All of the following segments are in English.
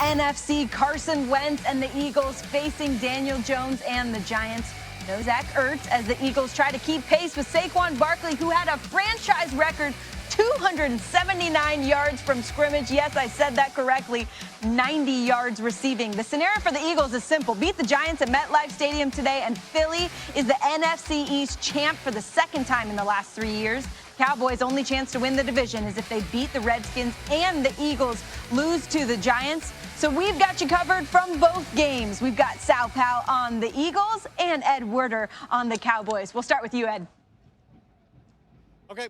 NFC, Carson Wentz and the Eagles facing Daniel Jones and the Giants. No Zach Ertz as the Eagles try to keep pace with Saquon Barkley, who had a franchise record 279 yards from scrimmage. Yes, I said that correctly. 90 yards receiving. The scenario for the Eagles is simple. Beat the Giants at MetLife Stadium today, and Philly is the NFC East champ for the second time in the last 3 years. Cowboys' only chance to win the division is if they beat the Redskins and the Eagles lose to the Giants. So we've got you covered from both games. We've got Sal Powell on the Eagles and Ed Werder on the Cowboys. We'll start with you, Ed. Okay.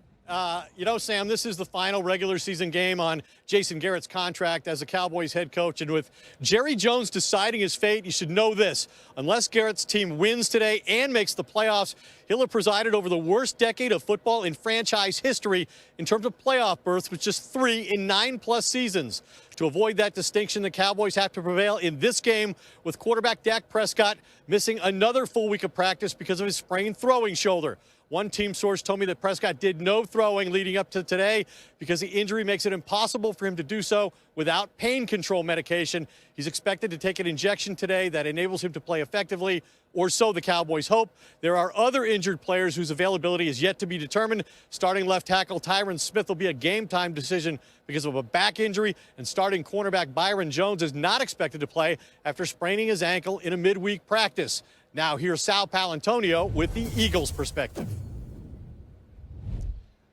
Sam, this is the final regular season game on Jason Garrett's contract as a Cowboys head coach. And with Jerry Jones deciding his fate, you should know this. Unless Garrett's team wins today and makes the playoffs, he'll have presided over the worst decade of football in franchise history in terms of playoff berths, with just 3 in 9+ seasons. To avoid that distinction, the Cowboys have to prevail in this game with quarterback Dak Prescott missing another full week of practice because of his sprained throwing shoulder. One team source told me that Prescott did no throwing leading up to today because the injury makes it impossible for him to do so without pain control medication. He's expected to take an injection today that enables him to play effectively, or so the Cowboys hope. There are other injured players whose availability is yet to be determined. Starting left tackle Tyron Smith will be a game-time decision because of a back injury, and starting cornerback Byron Jones is not expected to play after spraining his ankle in a midweek practice. Now here's Sal Paolantonio with the Eagles' perspective.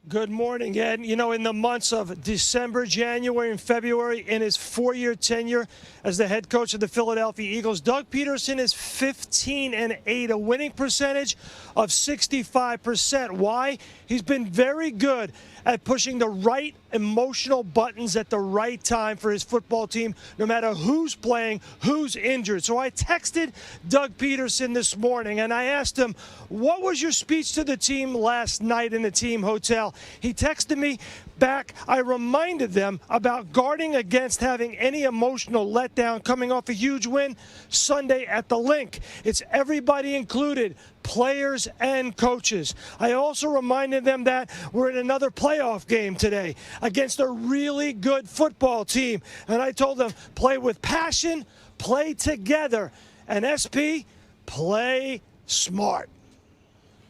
Good morning, Ed. You know, in the months of December, January, and February, in his 4-year tenure as the head coach of the Philadelphia Eagles, Doug Peterson is 15-8, a winning percentage of 65%. Why? He's been very good at pushing the right emotional buttons at the right time for his football team, no matter who's playing, who's injured. So I texted Doug Peterson this morning, and I asked him, what was your speech to the team last night in the team hotel? He texted me back. I reminded them about guarding against having any emotional letdown coming off a huge win Sunday at the Link. It's everybody included, players and coaches. I also reminded them that we're in another playoff game today against a really good football team. And I told them, play with passion, play together, and SP, play smart.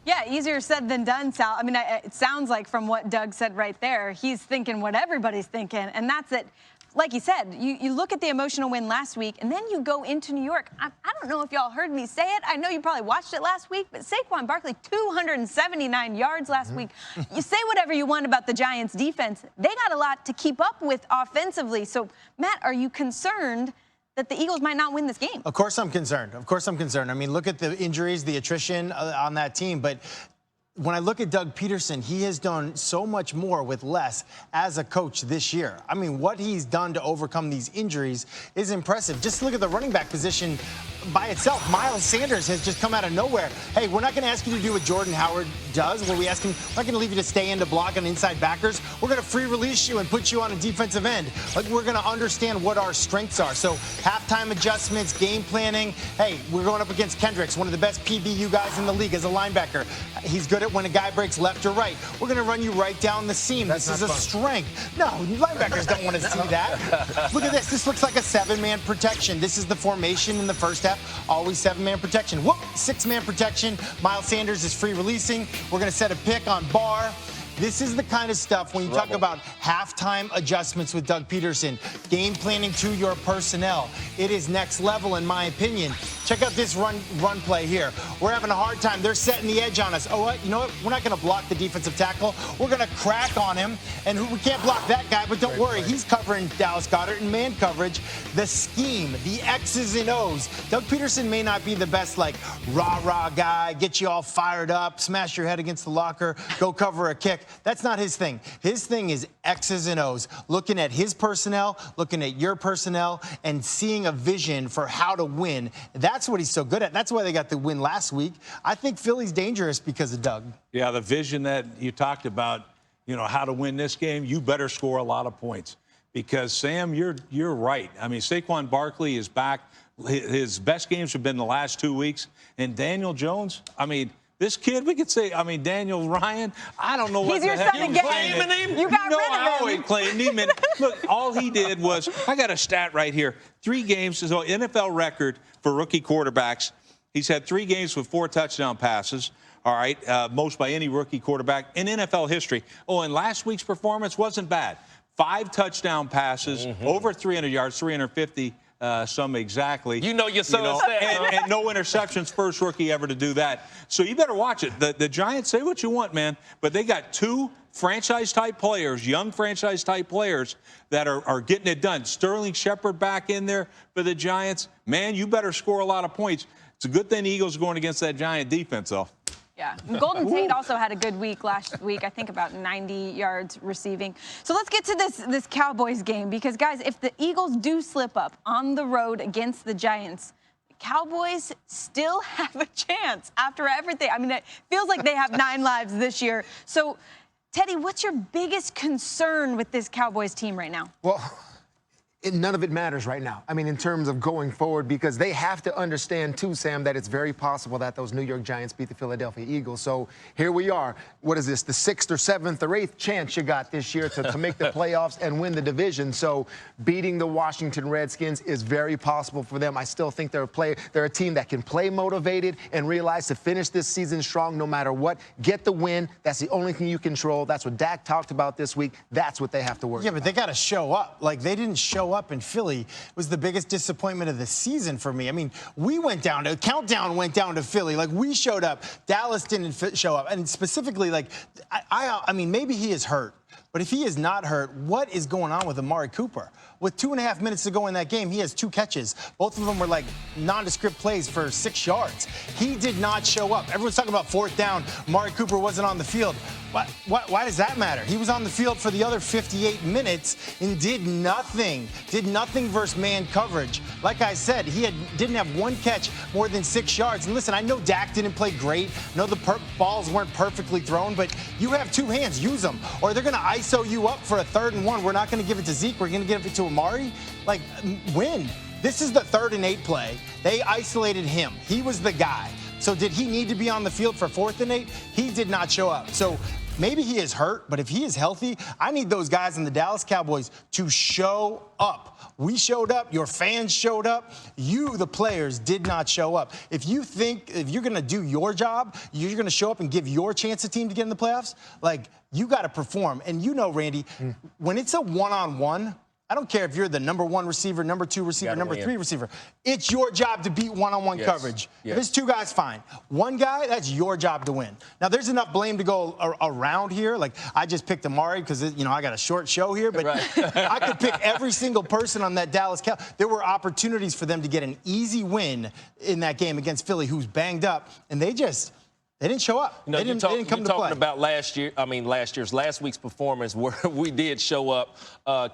Yeah, easier said than done, Sal. I mean, it sounds like from what Doug said right there, he's thinking what everybody's thinking, and that's it. Like you said, you look at the emotional win last week, and then you go into New York. I don't know if y'all heard me say it. I know you probably watched it last week, but Saquon Barkley, 279 yards last week. You say whatever you want about the Giants' defense. They got a lot to keep up with offensively. So, Matt, are you concerned that the Eagles might not win this game? Of course I'm concerned. Of course I'm concerned. I mean, look at the injuries, the attrition on that team. But when I look at Doug Peterson, he has done so much more with less as a coach this year. I mean, what he's done to overcome these injuries is impressive. Just look at the running back position by itself. Miles Sanders has just come out of nowhere. Hey, we're not going to ask you to do what Jordan Howard does, where we ask him, we're not going to leave you to stay in to block on inside backers. We're going to free release you and put you on a defensive end. Like, we're going to understand what our strengths are. So halftime adjustments, game planning. Hey, we're going up against Kendricks, one of the best PBU guys in the league as a linebacker. He's good at when a guy breaks left or right. We're going to run you right down the seam. This is a strength. No, linebackers don't want to see that. Look at this. This looks like a 7-man protection. This is the formation in the first half. Always 7-man protection. Whoop, 6-man protection. Miles Sanders is free releasing. We're going to set a pick on Barr. This is the kind of stuff when you talk about halftime adjustments with Doug Peterson, game planning to your personnel. It is next level, in my opinion. Check out this run play here. We're having a hard time. They're setting the edge on us. Oh, what? You know what? We're not going to block the defensive tackle. We're going to crack on him, and we can't block that guy, but don't worry. He's covering Dallas Goedert in man coverage. The scheme, the X's and O's. Doug Peterson may not be the best, like, rah-rah guy, get you all fired up, smash your head against the locker, go cover a kick. That's not his thing. His thing is X's and O's, looking at his personnel, looking at your personnel, and seeing a vision for how to win. That's what he's so good at. That's why they got the win last week. I think Philly's dangerous because of Doug. Yeah, the vision that you talked about, you know, how to win this game, you better score a lot of points. Because, Sam, you're right. I mean, Saquon Barkley is back. His best games have been the last 2 weeks. And Daniel Jones, I mean, This kid, we could say, I mean, Daniel Ryan, I don't know what He's the your heck son you again. claiming him. You got You know rid of I him. always claim him. And look, all he did was, I got a stat right here. 3 games, so NFL record for rookie quarterbacks. He's had 3 games with 4 touchdown passes. All right, most by any rookie quarterback in NFL history. Oh, and last week's performance wasn't bad. 5 touchdown passes, over 300 yards, 350. Some exactly. You know your son's stats, huh? and no interceptions, first rookie ever to do that. So you better watch it. The Giants, say what you want, man, but they got 2 franchise-type players, young franchise-type players that are getting it done. Sterling Shepard back in there for the Giants. Man, you better score a lot of points. It's a good thing the Eagles are going against that Giant defense, though. Yeah, Golden Tate also had a good week last week. I think about 90 yards receiving. So let's get to this Cowboys game because, guys, if the Eagles do slip up on the road against the Giants, the Cowboys still have a chance after everything. I mean, it feels like they have 9 lives this year. So, Teddy, what's your biggest concern with this Cowboys team right now? Well, none of it matters right now. I mean, in terms of going forward, because they have to understand, too, Sam, that it's very possible that those New York Giants beat the Philadelphia Eagles. So here we are. What is this, the 6th or 7th or 8th chance you got this year to make the playoffs and win the division? So beating the Washington Redskins is very possible for them. I still think they're a team that can play motivated and realize to finish this season strong no matter what. Get the win. That's the only thing you control. That's what Dak talked about this week. That's what they have to work on. Yeah, but they got to show up. Like, they didn't show up in Philly. It was the biggest disappointment of the season for me. I mean, countdown went down to Philly. Like, we showed up. Dallas didn't show up. And specifically, like, I mean, maybe he is hurt. But if he is not hurt, what is going on with Amari Cooper? With 2.5 minutes to go in that game, he has 2 catches. Both of them were like nondescript plays for 6 yards. He did not show up. Everyone's talking about 4th down. Amari Cooper wasn't on the field. Why does that matter? He was on the field for the other 58 minutes and did nothing. Did nothing versus man coverage. Like I said, he didn't have 1 catch more than 6 yards. And listen, I know Dak didn't play great. I know the balls weren't perfectly thrown, but you have 2 hands. Use them. Or they're going to ISO you up for a 3rd and 1. We're not going to give it to Zeke. We're going to give it to Amari. Like, win. This is the 3rd and 8 play. They isolated him. He was the guy. So did he need to be on the field for 4th and 8? He did not show up. So maybe he is hurt, but if he is healthy, I need those guys in the Dallas Cowboys to show up. We showed up. Your fans showed up. You, the players, did not show up. If you think if you're going to do your job, you're going to show up and give your chance to team to get in the playoffs, like, you got to perform. And you know, Randy, when it's a one-on-one, I don't care if you're the number 1 receiver, number 2 receiver, number 3 receiver. It's your job to beat one-on-one coverage. Yes. If it's 2 guys, fine. 1 guy, that's your job to win. Now, there's enough blame to go around here. Like, I just picked Amari because, I got a short show here. But I could pick every single person on that Dallas Cowboys. There were opportunities for them to get an easy win in that game against Philly, who's banged up. And they didn't show up. They didn't come to play. You're talking about last week's performance where we did show up,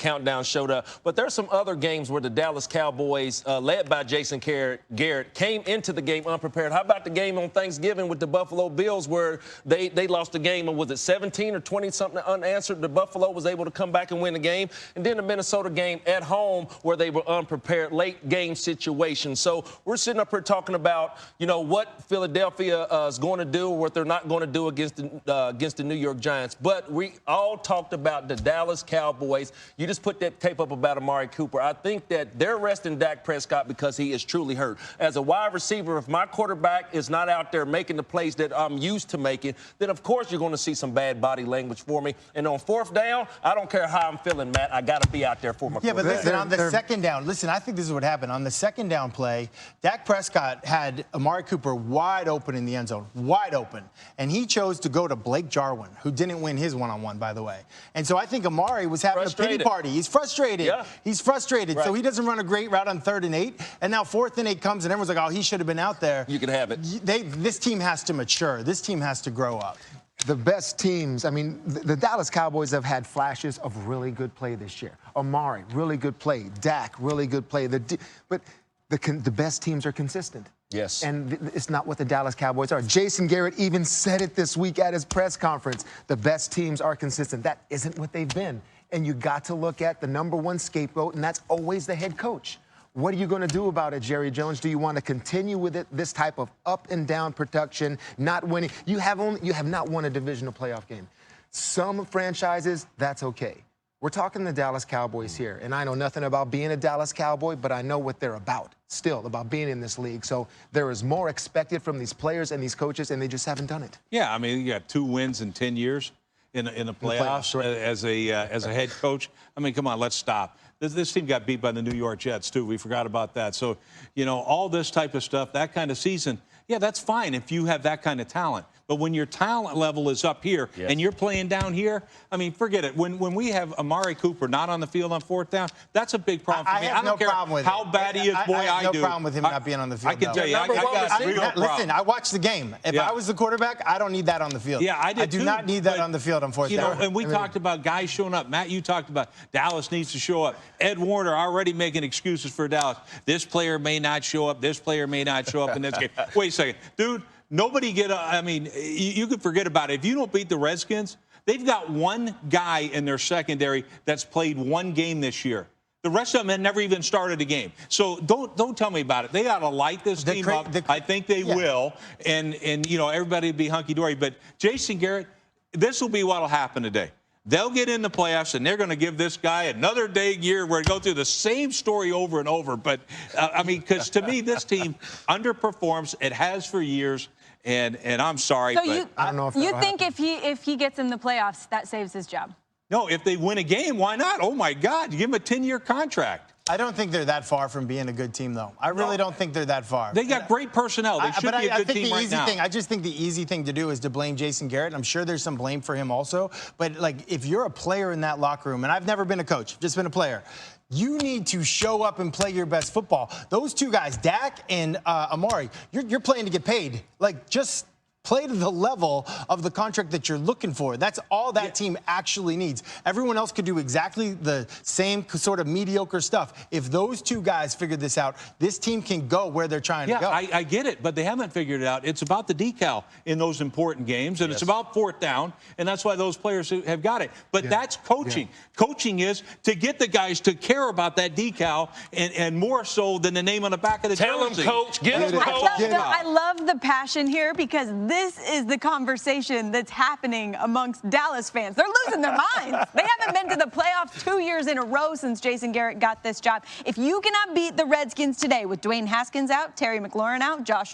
Countdown showed up. But there's some other games where the Dallas Cowboys, led by Jason Garrett, came into the game unprepared. How about the game on Thanksgiving with the Buffalo Bills where they lost the game, or was it 17 or 20-something unanswered? The Buffalo was able to come back and win the game. And then the Minnesota game at home where they were unprepared, late game situation. So we're sitting up here talking about, what Philadelphia is going to do or what they're not going to do against the New York Giants. But we all talked about the Dallas Cowboys. You just put that tape up about Amari Cooper. I think that they're resting Dak Prescott because he is truly hurt. As a wide receiver, if my quarterback is not out there making the plays that I'm used to making, then of course you're going to see some bad body language for me. And on 4th down, I don't care how I'm feeling, Matt. I got to be out there for my quarterback. Yeah, but listen, on the 2nd down, I think this is what happened. On the 2nd down play, Dak Prescott had Amari Cooper wide open in the end zone, wide open. And he chose to go to Blake Jarwin, who didn't win his one-on-one, by the way. And so I think Amari was having a pity party. He's frustrated. Yeah. He's frustrated. Right. So he doesn't run a great route on 3rd and 8. And now 4th and 8 comes, and everyone's like, oh, he should have been out there. You can have it. This team has to mature. This team has to grow up. The best teams, the Dallas Cowboys have had flashes of really good play this year. Amari, really good play. Dak, really good play. But the best teams are consistent. Yes. And it's not what the Dallas Cowboys are. Jason Garrett even said it this week at his press conference. The best teams are consistent. That isn't what they've been. And you got to look at the number 1 scapegoat, and that's always the head coach. What are you going to do about it, Jerry Jones? Do you want to continue with this type of up and down production, not winning? You have not won a divisional playoff game. Some franchises, that's okay. We're talking the Dallas Cowboys here, and I know nothing about being a Dallas Cowboy, but I know what they're about still, about being in this league. So there is more expected from these players and these coaches, and they just haven't done it. Yeah, I mean, you got 2 wins in 10 years in the playoffs right. as a head coach. I mean, come on, let's stop. This team got beat by the New York Jets, too. We forgot about that. So, you know, all this type of stuff, that kind of season, yeah, that's fine if you have that kind of talent. But when your talent level is up here and you're playing down here, I mean, forget it. When we have Amari Cooper not on the field on 4th down, that's a big problem for me. I don't care how bad he is, boy, I have do. no problem with him not being on the field. I can tell you, I got a real problem. Listen, I watched the game. If I was the quarterback, I don't need that on the field. Yeah, I did do not need that on the field on 4th down. You know, and we talked about guys showing up. Matt, you talked about Dallas needs to show up. Ed Warner already making excuses for Dallas. This player may not show up. This player may not show up in this game. Wait a second. Dude, nobody I mean, you can forget about it. If you don't beat the Redskins, they've got one guy in their secondary that's played 1 game this year. The rest of them had never even started a game. So don't tell me about it. They ought to light this team up. I think they will. And you know, everybody will be hunky-dory. But Jason Garrett, this will be what will happen today. They'll get in the playoffs, and they're going to give this guy another day year where they go through the same story over and over. But, I mean, because to me, this team underperforms. It has for years. And I'm sorry, so I don't know if you think if he gets in the playoffs, that saves his job? No, if they win a game, why not? Oh, my God, you give him a 10-year contract. I don't think they're that far from being a good team, though. I really don't think they're that far. They got great personnel. They should be a good team right now. I just think the easy thing to do is to blame Jason Garrett. I'm sure there's some blame for him also. But, like, if you're a player in that locker room, and I've never been a coach, just been a player, you need to show up and play your best football. Those 2 guys, Dak and Amari, you're playing to get paid. Like, just play to the level of the contract that you're looking for. That's all that team actually needs. Everyone else could do exactly the same sort of mediocre stuff. If those 2 guys figure this out, this team can go where they're trying to go. I get it, but they haven't figured it out. It's about the decal in those important games, and it's about 4th down, and that's why those players have got it. But that's coaching. Coaching is to get the guys to care about that decal and more so than the name on the back of the Tell jersey. them, Coach. Get them, Coach. I love the passion here because this is the conversation that's happening amongst Dallas fans. They're losing their minds. They haven't been to the playoffs 2 years in a row since Jason Garrett got this job. If you cannot beat the Redskins today with Dwayne Haskins out, Terry McLaurin out, Josh